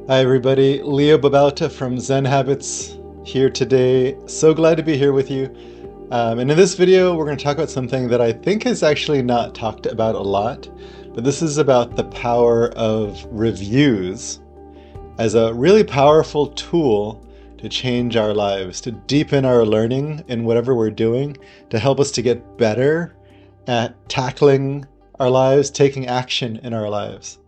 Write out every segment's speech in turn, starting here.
Hi everybody, Leo Babauta from Zen Habits here today. So glad to be here with you. And in this video, we're going to talk about something that I think is actually not talked about a lot, but this is about the power of reviews as a really powerful tool to change our lives, to deepen our learning in whatever we're doing, to help us to get better at tackling our lives, taking action in our lives.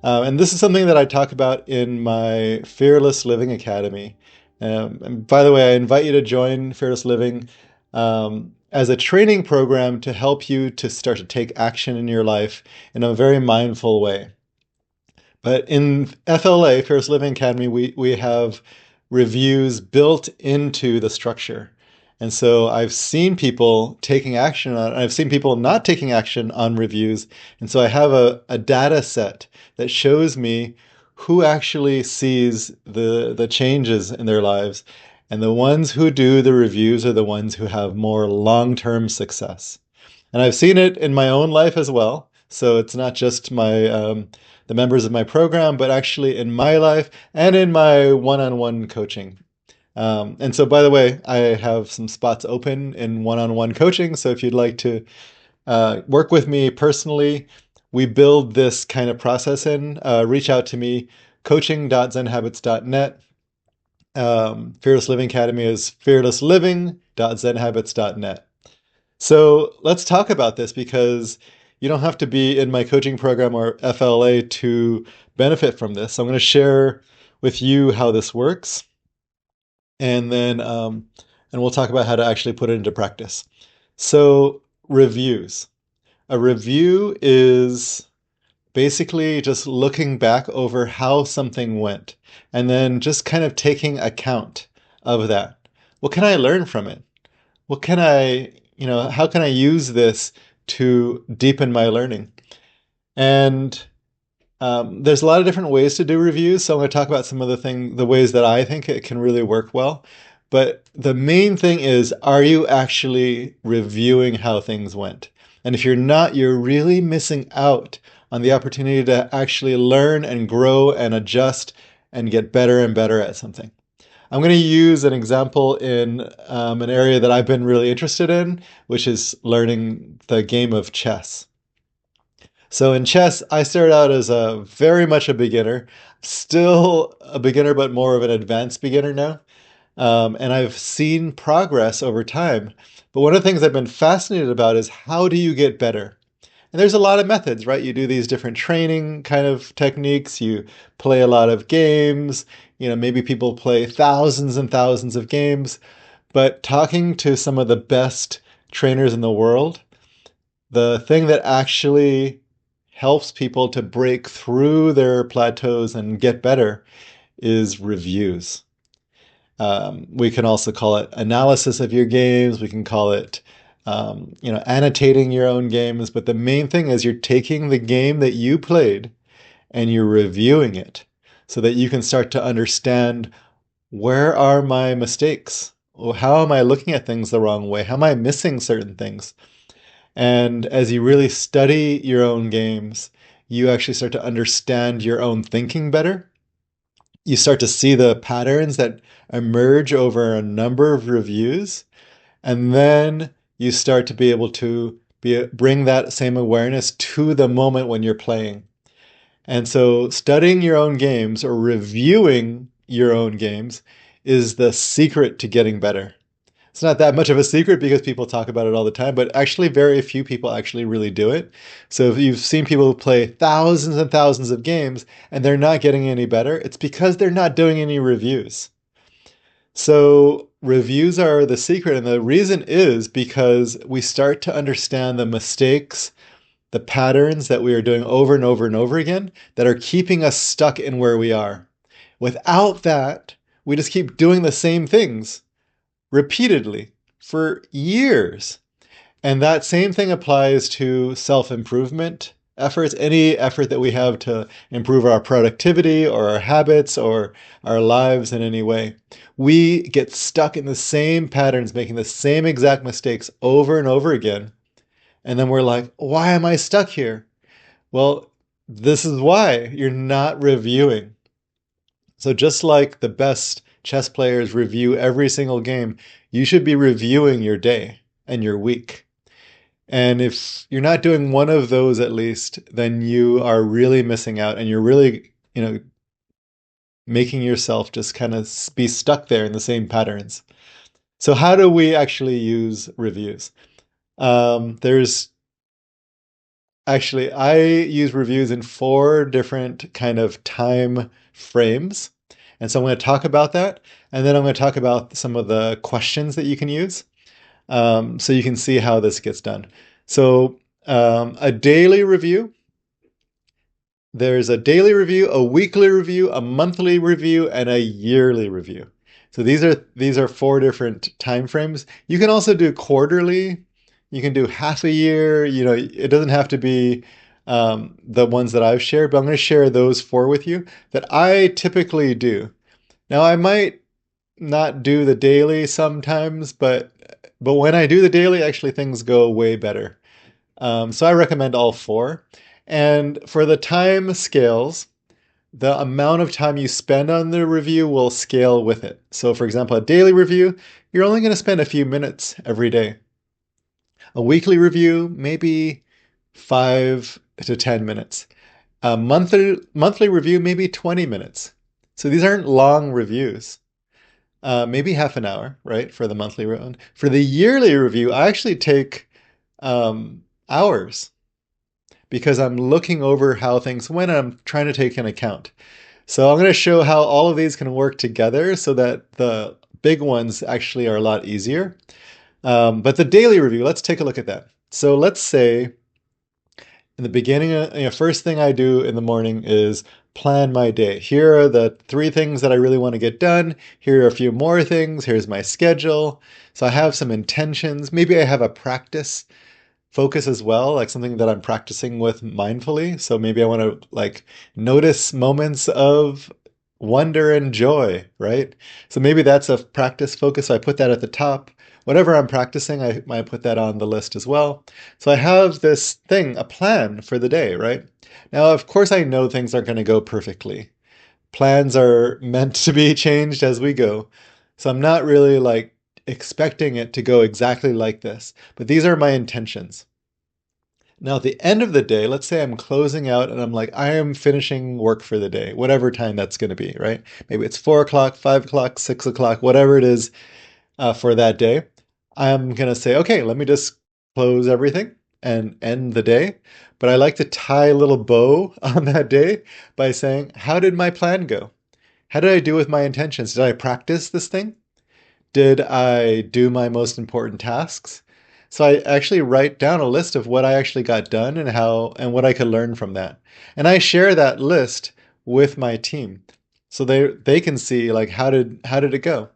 And this is something that I talk about in my Fearless Living Academy. And by the way, I invite you to join Fearless Living as a training program to help you to start to take action in your life in a very mindful way. But in FLA, Fearless Living Academy, we have reviews built into the structure. And so I've seen people taking action on it, and I've seen people not taking action on reviews. And so I have a data set that shows me who actually sees the changes in their lives. And the ones who do the reviews are the ones who have more long-term success. And I've seen it in my own life as well. So it's not just the members of my program, but actually in my life and in my one-on-one coaching. And so, by the way, I have some spots open in one-on-one coaching. So if you'd like to work with me personally, we build this kind of process in. Reach out to me, coaching.zenhabits.net. Fearless Living Academy is fearlessliving.zenhabits.net. So let's talk about this because you don't have to be in my coaching program or FLA to benefit from this. So I'm going to share with you how this works, and then we'll talk about how to actually put it into practice. So reviews. A review is basically just looking back over how something went and then just kind of taking account of that. What can I learn from it? What can how can I use this to deepen my learning? And there's a lot of different ways to do reviews. So I'm going to talk about some of the ways that I think it can really work well. But the main thing is, are you actually reviewing how things went? And if you're not, you're really missing out on the opportunity to actually learn and grow and adjust and get better and better at something. I'm going to use an example in an area that I've been really interested in, which is learning the game of chess. So in chess, I started out as a very much a beginner, still a beginner, but more of an advanced beginner now. And I've seen progress over time. But one of the things I've been fascinated about is how do you get better? And there's a lot of methods, right? You do these different training kind of techniques. You play a lot of games. Maybe people play thousands and thousands of games. But talking to some of the best trainers in the world, the thing that actually helps people to break through their plateaus and get better is reviews. We can also call it analysis of your games. We can call it, annotating your own games. But the main thing is you're taking the game that you played and you're reviewing it so that you can start to understand, where are my mistakes? How am I looking at things the wrong way? How am I missing certain things? And as you really study your own games, you actually start to understand your own thinking better. You start to see the patterns that emerge over a number of reviews. And then you start to be able to bring that same awareness to the moment when you're playing. And so studying your own games or reviewing your own games is the secret to getting better. It's not that much of a secret because people talk about it all the time, but actually very few people actually really do it. So if you've seen people play thousands and thousands of games and they're not getting any better, it's because they're not doing any reviews. So reviews are the secret, and the reason is because we start to understand the mistakes, the patterns that we are doing over and over and over again that are keeping us stuck in where we are. Without that, we just keep doing the same things repeatedly for years. And that same thing applies to self-improvement efforts, any effort that we have to improve our productivity or our habits or our lives in any way. We get stuck in the same patterns, making the same exact mistakes over and over again. And then we're like, why am I stuck here? Well, this is why you're not reviewing. So just like the best chess players review every single game, you should be reviewing your day and your week. And if you're not doing one of those at least, then you are really missing out and you're really, making yourself just kind of be stuck there in the same patterns. So how do we actually use reviews? There's actually, I use reviews in four different kind of time frames. And so I'm going to talk about that. And then I'm going to talk about some of the questions that you can use, so you can see how this gets done. So a daily review, there's a daily review, a weekly review, a monthly review, and a yearly review. So these are four different time frames. You can also do quarterly. You can do half a year. It doesn't have to be the ones that I've shared, but I'm going to share those four with you that I typically do. Now, I might not do the daily sometimes, but when I do the daily, actually things go way better. So I recommend all four. And for the time scales, the amount of time you spend on the review will scale with it. So, for example, a daily review, you're only going to spend a few minutes every day. A weekly review, maybe 5 to 10 minutes. A monthly review, maybe 20 minutes. So these aren't long reviews. Maybe half an hour, right, for the monthly round. For the yearly review, I actually take hours because I'm looking over how things went and I'm trying to take an account. So I'm going to show how all of these can work together so that the big ones actually are a lot easier. But the daily review, let's take a look at that. So let's say in the beginning, first thing I do in the morning is plan my day. Here are the three things that I really want to get done. Here are a few more things. Here's my schedule. So I have some intentions. Maybe I have a practice focus as well, like something that I'm practicing with mindfully. So maybe I want to like notice moments of wonder and joy, right? So maybe that's a practice focus. So I put that at the top. Whatever I'm practicing, I might put that on the list as well. So I have this thing, a plan for the day, right? Now, of course, I know things aren't going to go perfectly. Plans are meant to be changed as we go. So I'm not really like expecting it to go exactly like this, but these are my intentions. Now, at the end of the day, let's say I'm closing out and I'm like, I am finishing work for the day, whatever time that's going to be, right? Maybe it's 4 o'clock, 5 o'clock, 6 o'clock, whatever it is for that day. I'm going to say, okay, let me just close everything and end the day. But I like to tie a little bow on that day by saying, how did my plan go? How did I do with my intentions? Did I practice this thing? Did I do my most important tasks? So I actually write down a list of what I actually got done and how and what I could learn from that. And I share that list with my team so they can see like how did it go?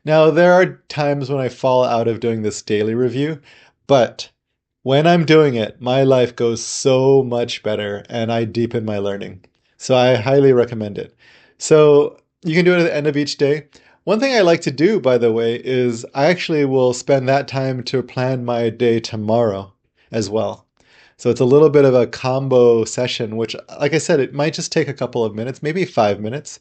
Now there are times when I fall out of doing this daily review, but when I'm doing it, my life goes so much better and I deepen my learning. So I highly recommend it. So you can do it at the end of each day. One thing I like to do, by the way, is I actually will spend that time to plan my day tomorrow as well. So it's a little bit of a combo session, which, like I said, it might just take a couple of minutes, maybe 5 minutes,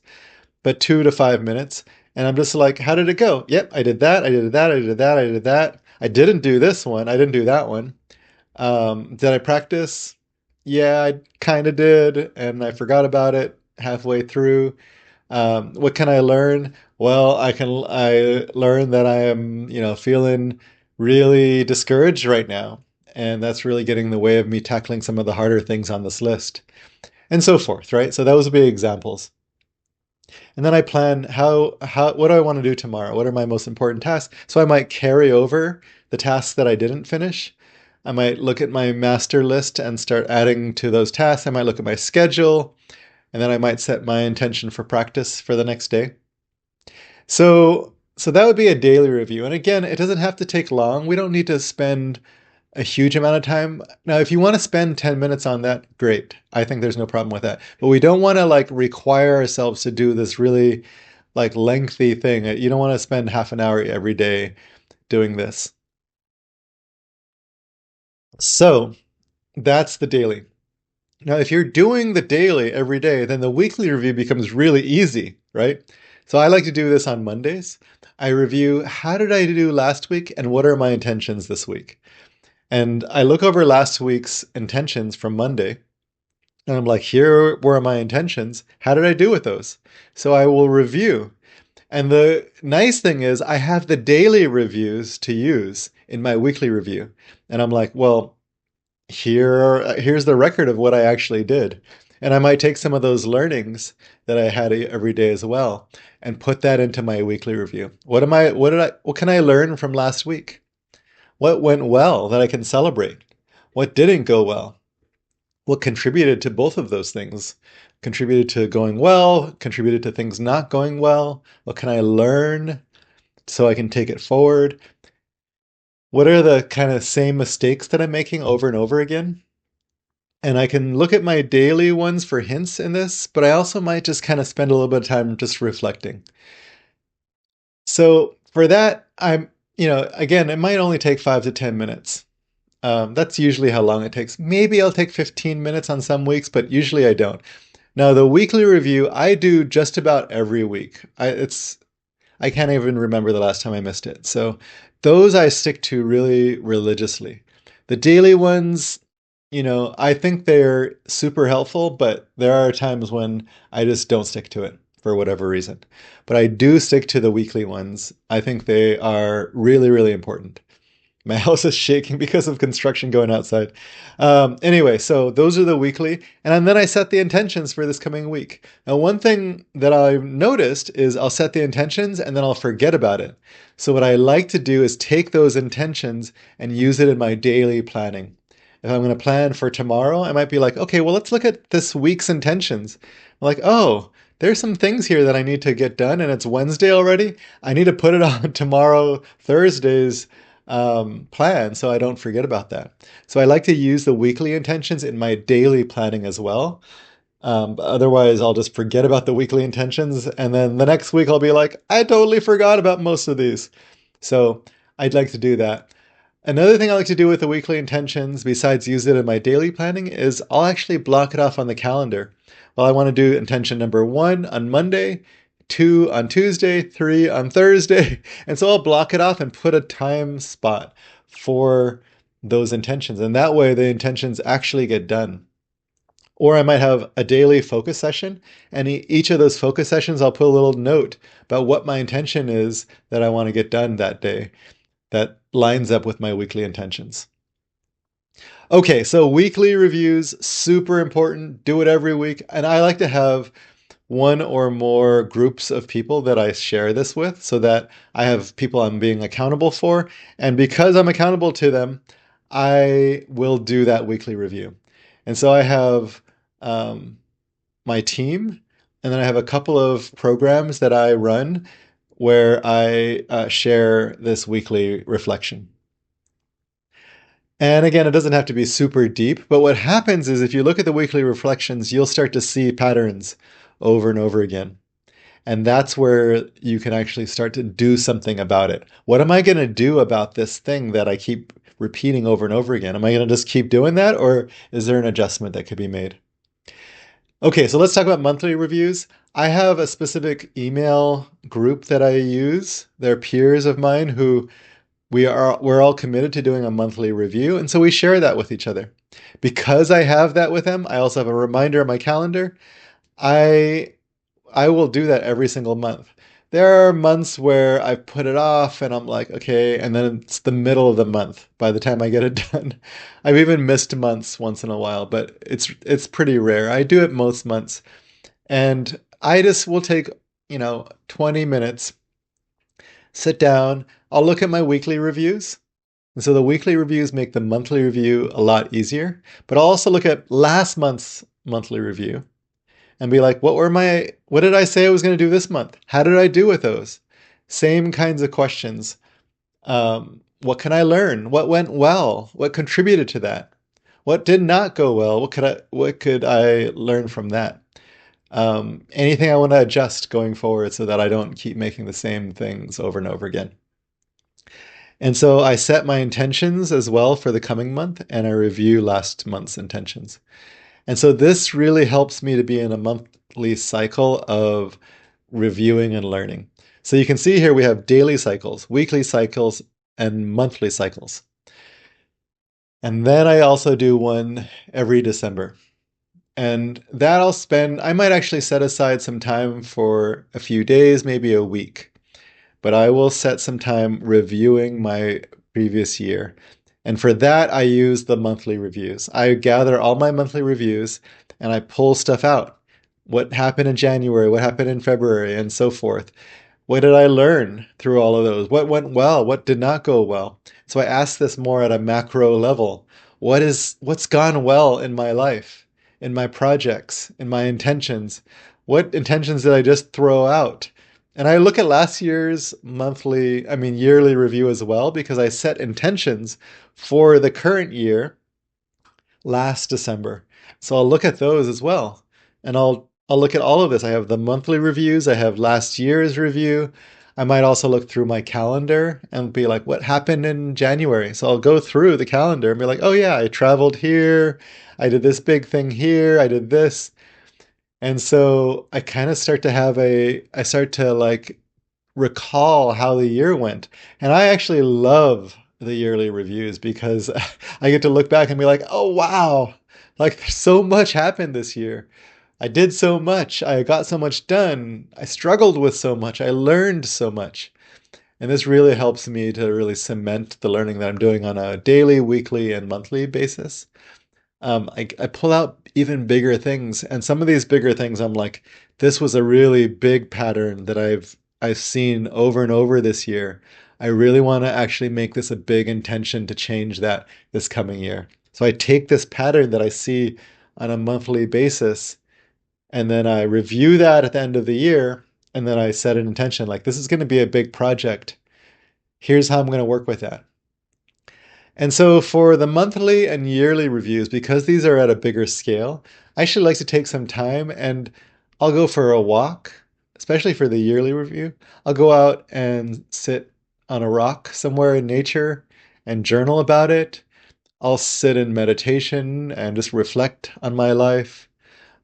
but 2 to 5 minutes. And I'm just like, how did it go? Yep, I did that, I did that, I did that, I did that. I didn't do this one, I didn't do that one. Did I practice? Yeah, I kind of did, and I forgot about it halfway through. What can I learn? Well, I learn that I am, feeling really discouraged right now, and that's really getting in the way of me tackling some of the harder things on this list, and so forth, right? So those would be examples. And then I plan how what do I want to do tomorrow? What are my most important tasks? So I might carry over the tasks that I didn't finish. I might look at my master list and start adding to those tasks. I might look at my schedule, and then I might set my intention for practice for the next day. So that would be a daily review. And again, it doesn't have to take long. We don't need to spend a huge amount of time. Now, if you want to spend 10 minutes on that, great. I think there's no problem with that. But we don't want to like require ourselves to do this really like lengthy thing. You don't want to spend half an hour every day doing this. So that's the daily. Now, if you're doing the daily every day, then the weekly review becomes really easy, right? So I like to do this on Mondays. I review how did I do last week and what are my intentions this week? And I look over last week's intentions from Monday and I'm like, here were my intentions. How did I do with those? So I will review. And the nice thing is, I have the daily reviews to use in my weekly review. And I'm like, well, here's the record of what I actually did. And I might take some of those learnings that I had every day as well and put that into my weekly review. What can I learn from last week? What went well that I can celebrate? What didn't go well? What contributed to both of those things? Contributed to going well, contributed to things not going well. What can I learn so I can take it forward? What are the kind of same mistakes that I'm making over and over again? And I can look at my daily ones for hints in this, but I also might just kind of spend a little bit of time just reflecting. So for that, again, it might only take 5 to 10 minutes. That's usually how long it takes. Maybe I'll take 15 minutes on some weeks, but usually I don't. Now, the weekly review I do just about every week. I can't even remember the last time I missed it. So those I stick to really religiously. The daily ones, I think they're super helpful, but there are times when I just don't stick to it for whatever reason. But I do stick to the weekly ones. I think they are really, really important. My house is shaking because of construction going outside. Anyway, so those are the weekly. And then I set the intentions for this coming week. Now, one thing that I've noticed is I'll set the intentions and then I'll forget about it. So, what I like to do is take those intentions and use it in my daily planning. If I'm going to plan for tomorrow, I might be like, okay, well, let's look at this week's intentions. I'm like, oh, there's some things here that I need to get done, and it's Wednesday already. I need to put it on tomorrow, Thursday's plan so I don't forget about that. So I like to use the weekly intentions in my daily planning as well. Otherwise, I'll just forget about the weekly intentions. And then the next week, I'll be like, I totally forgot about most of these. So I'd like to do that. Another thing I like to do with the weekly intentions, besides use it in my daily planning, is I'll actually block it off on the calendar. Well, I want to do intention number 1 on Monday, 2 on Tuesday, 3 on Thursday. And so I'll block it off and put a time spot for those intentions. And that way the intentions actually get done. Or I might have a daily focus session, and each of those focus sessions, I'll put a little note about what my intention is that I want to get done that day that lines up with my weekly intentions. Okay, so weekly reviews, super important. Do it every week. And I like to have one or more groups of people that I share this with so that I have people I'm being accountable for. And because I'm accountable to them, I will do that weekly review. And so I have my team, and then I have a couple of programs that I run where I share this weekly reflection. And again, it doesn't have to be super deep, but what happens is if you look at the weekly reflections, you'll start to see patterns over and over again. And that's where you can actually start to do something about it. What am I going to do about this thing that I keep repeating over and over again? Am I going to just keep doing that, or is there an adjustment that could be made? Okay, so let's talk about monthly reviews. I have a specific email group that I use. They're peers of mine who we're all committed to doing a monthly review, and so we share that with each other. Because I have that with them, I also have a reminder on my calendar. I I will do that every single month. There are months where I put it off and I'm like, okay, and then it's the middle of the month by the time I get it done. I've even missed months once in a while, but it's pretty rare. I do it most months. And I just will take, 20 minutes, sit down, I'll look at my weekly reviews. And so the weekly reviews make the monthly review a lot easier. But I'll also look at last month's monthly review and be like, what did I say I was going to do this month? How did I do with those? Same kinds of questions. What can I learn? What went well? What contributed to that? What did not go well? What could I learn from that? Anything I want to adjust going forward so that I don't keep making the same things over and over again. And so I set my intentions as well for the coming month, and I review last month's intentions. And so this really helps me to be in a monthly cycle of reviewing and learning. So you can see here we have daily cycles, weekly cycles, and monthly cycles. And then I also do one every December. And that I'll spend, I might actually set aside some time for a few days, maybe a week, but I will set some time reviewing my previous year. And for that, I use the monthly reviews. I gather all my monthly reviews and I pull stuff out. What happened in January, what happened in February, and so forth. What did I learn through all of those? What went well? What did not go well? So I ask this more at a macro level. What's gone well in my life, in my projects, in my intentions? What intentions did I just throw out? And I look at last year's yearly review as well because I set intentions for the current year last December. So I'll look at those as well. And I'll look at all of this. I have the monthly reviews, I have last year's review. I might also look through my calendar and be like, what happened in January? So I'll go through the calendar and be like, oh yeah, I traveled here, I did this big thing here, I did this. And so I kind of start to I start to like recall how the year went. And I actually love the yearly reviews because I get to look back and be like, oh, wow, like so much happened this year. I did so much. I got so much done. I struggled with so much. I learned so much. And this really helps me to really cement the learning that I'm doing on a daily, weekly, and monthly basis. I pull out even bigger things, and some of these bigger things, I'm like, this was a really big pattern that I've seen over and over this year. I really want to actually make this a big intention to change that this coming year. So I take this pattern that I see on a monthly basis, and then I review that at the end of the year, and then I set an intention like this is going to be a big project. Here's how I'm going to work with that. And so for the monthly and yearly reviews, because these are at a bigger scale, I should like to take some time and I'll go for a walk, especially for the yearly review. I'll go out and sit on a rock somewhere in nature and journal about it. I'll sit in meditation and just reflect on my life.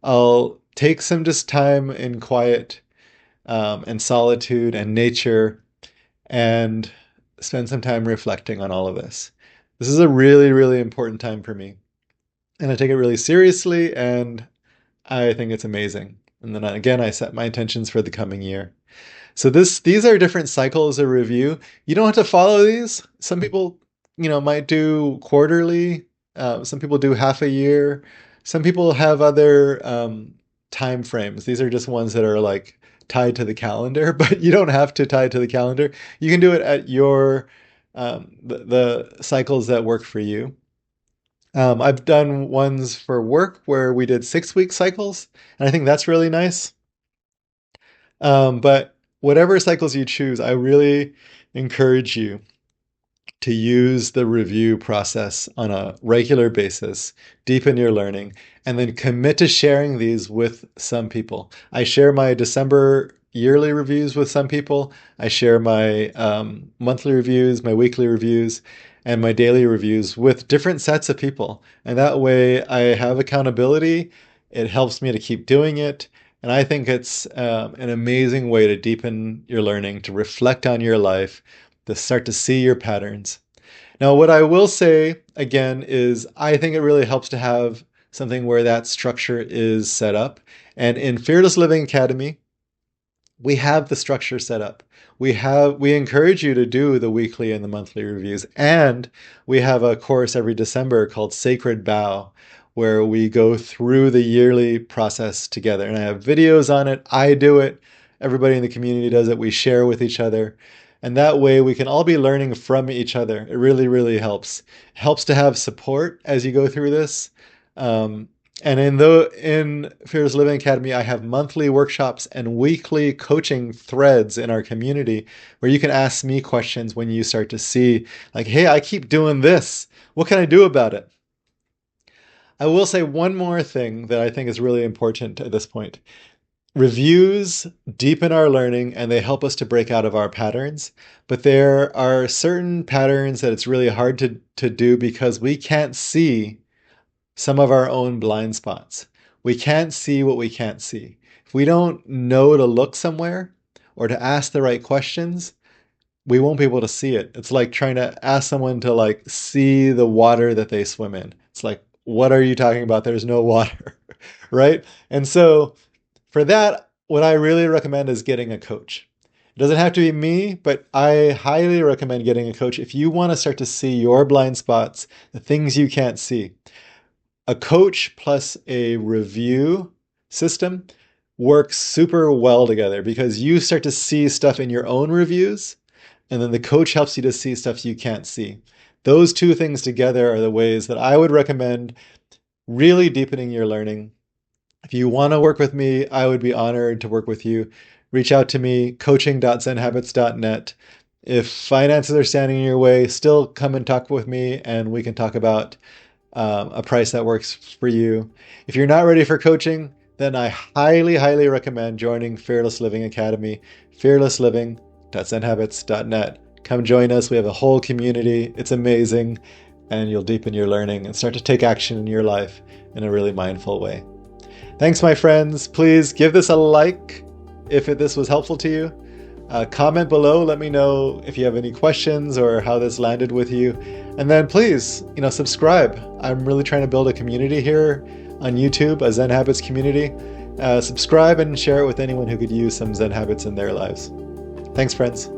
I'll take some just time in quiet and solitude and nature and spend some time reflecting on all of this. This is a really, really important time for me. And I take it really seriously, and I think it's amazing. And then again, I set my intentions for the coming year. So these are different cycles of review. You don't have to follow these. Some people, might do quarterly. Some people do half a year. Some people have other time frames. These are just ones that are like tied to the calendar, but you don't have to tie it to the calendar. You can do it at your the cycles that work for you. I've done ones for work where we did 6 week cycles, and I think that's really nice. But whatever cycles you choose, I really encourage you to use the review process on a regular basis, deepen your learning, and then commit to sharing these with some people. I share my December yearly reviews with some people. I share my monthly reviews, my weekly reviews, and my daily reviews with different sets of people. And that way I have accountability. It helps me to keep doing it. And I think it's an amazing way to deepen your learning, to reflect on your life, to start to see your patterns. Now, what I will say again is I think it really helps to have something where that structure is set up. And in Fearless Living Academy, we have the structure set up. We encourage you to do the weekly and the monthly reviews, and we have a course every December called Sacred Bow, where we go through the yearly process together. And I have videos on it. I do it. Everybody in the community does it. We share with each other. And that way we can all be learning from each other. It really, really helps. It helps to have support as you go through this. And in Fearless Living Academy, I have monthly workshops and weekly coaching threads in our community where you can ask me questions when you start to see, like, hey, I keep doing this. What can I do about it? I will say one more thing that I think is really important at this point. Reviews deepen our learning and they help us to break out of our patterns, but there are certain patterns that it's really hard to do because we can't see some of our own blind spots. We can't see what we can't see. If we don't know to look somewhere or to ask the right questions, we won't be able to see it. It's like trying to ask someone to like see the water that they swim in. It's like, what are you talking about? There's no water, right? And so for that, what I really recommend is getting a coach. It doesn't have to be me, but I highly recommend getting a coach if you want to start to see your blind spots, the things you can't see. A coach plus a review system works super well together because you start to see stuff in your own reviews, and then the coach helps you to see stuff you can't see. Those two things together are the ways that I would recommend really deepening your learning. If you want to work with me, I would be honored to work with you. Reach out to me, coaching.zenhabits.net. If finances are standing in your way, still come and talk with me and we can talk about a price that works for you. If you're not ready for coaching, then I highly, highly recommend joining Fearless Living Academy, fearlessliving.zenhabits.net. Come join us. We have a whole community. It's amazing. And you'll deepen your learning and start to take action in your life in a really mindful way. Thanks, my friends. Please give this a like if this was helpful to you. Comment below. Let me know if you have any questions or how this landed with you. And then please, subscribe. I'm really trying to build a community here on YouTube, a Zen Habits community. Subscribe and share it with anyone who could use some Zen habits in their lives. Thanks, friends.